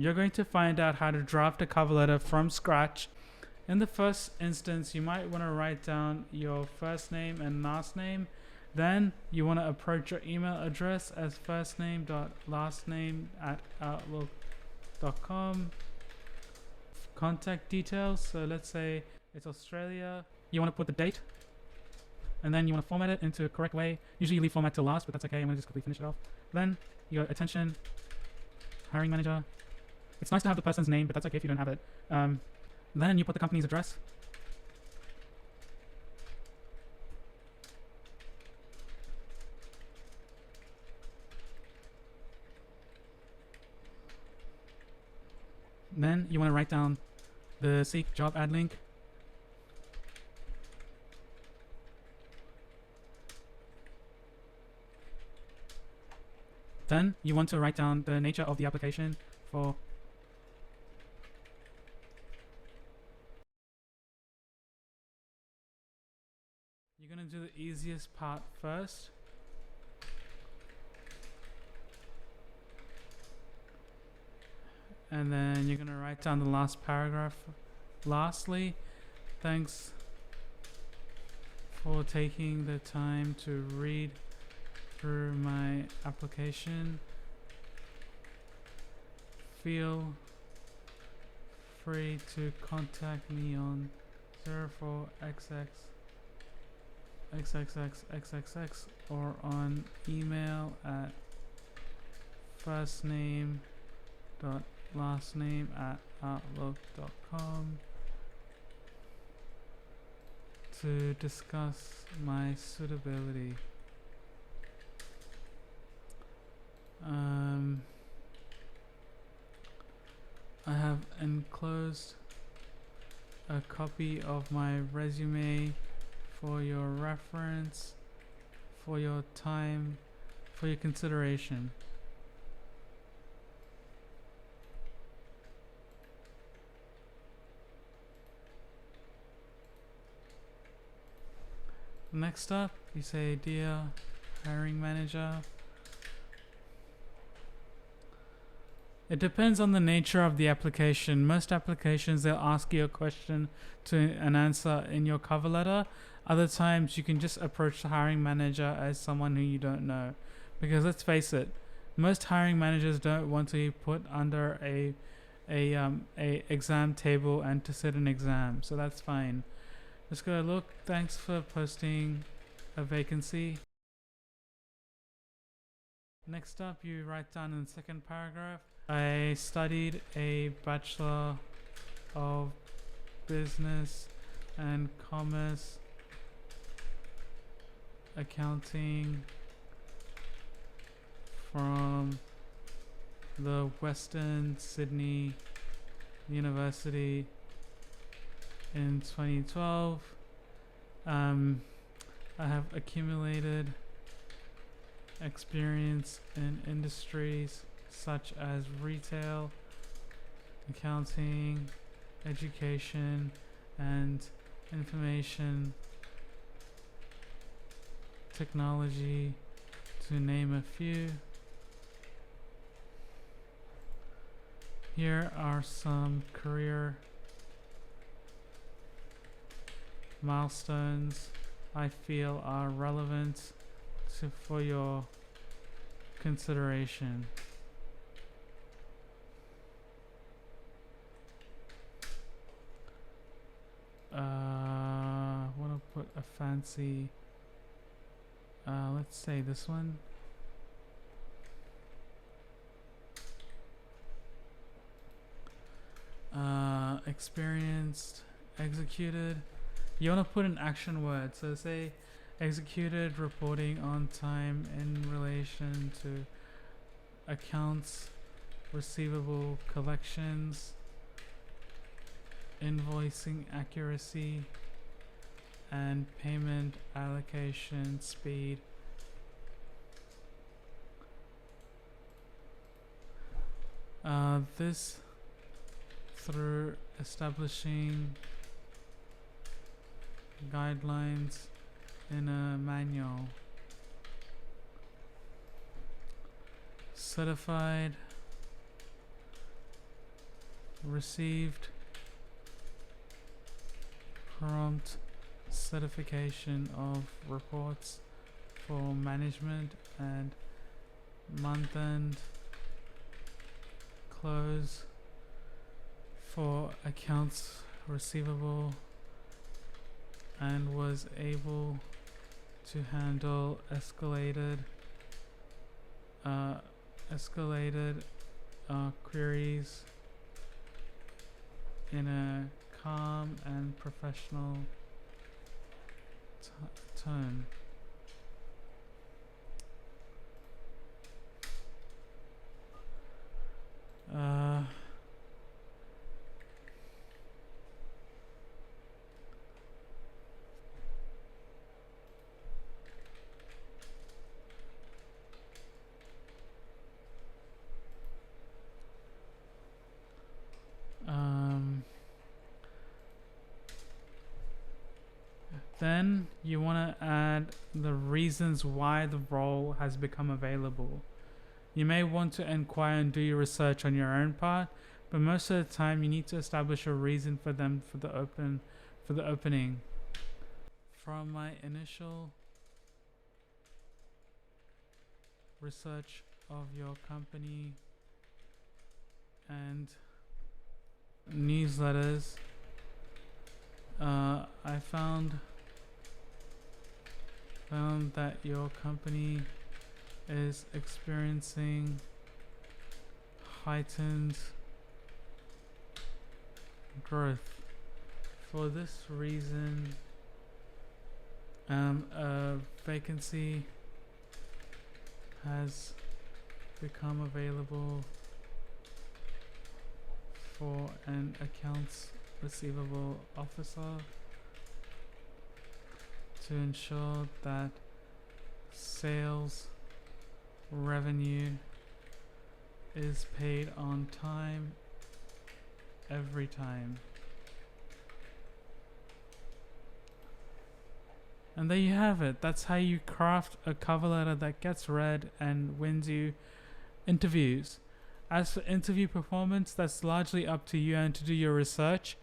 you're going to find out how to draft a cover letter from scratch. In the first instance, you might want to write down your first name and last name. Then you want to approach your email address as firstname.lastname@outlook.com. Contact details. So let's say it's Australia. You want to put the date, and then you want to format it into a correct way. Usually you leave format till last, but that's okay. I'm going to just quickly finish it off. Then your attention, hiring manager. It's nice to have the person's name, but that's okay if you don't have it. Then you put the company's address. Then you want to write down the Seek job ad link. Then you want to write down the nature of the application for you're going to do the easiest part first. And then you're going to write down the last paragraph. Lastly, thanks for taking the time to read through my application. Feel free to contact me on 04XX XXXXXX or on email at firstname.lastname@outlook.com to discuss my suitability. I have enclosed a copy of my resume for your reference, for your time, for your consideration. Next up, you say, dear hiring manager. It depends on the nature of the application. Most applications, they'll ask you a question to an answer in your cover letter. Other times, you can just approach the hiring manager as someone who you don't know. Because let's face it, most hiring managers don't want to be put under a exam table and to sit an exam. So that's fine. Just go, look, thanks for posting a vacancy. Next up, you write down in the second paragraph, I studied a Bachelor of Business and Commerce Accounting from the Western Sydney University in 2012. I have accumulated experience in industries such as retail, accounting, education, and information technology, to name a few. Here are some career milestones I feel are relevant for your consideration. Want to put a fancy, let's say this one. Experienced, executed. You want to put an action word. So say executed reporting on time in relation to accounts receivable collections, invoicing accuracy, and payment allocation speed. This through establishing guidelines in a manual. Certified received prompt certification of reports for management and month-end close for accounts receivable and was able to handle escalated queries in a calm and professional tone. Then you want to add the reasons why the role has become available. You may want to inquire and do your research on your own part, but most of the time you need to establish a reason for the opening. From my initial research of your company and newsletters, I found that your company is experiencing heightened growth. For this reason, a vacancy has become available for an accounts receivable officer to ensure that sales revenue is paid on time every time. And there you have it. That's how you craft a cover letter that gets read and wins you interviews. As for interview performance, that's largely up to you and to do your research.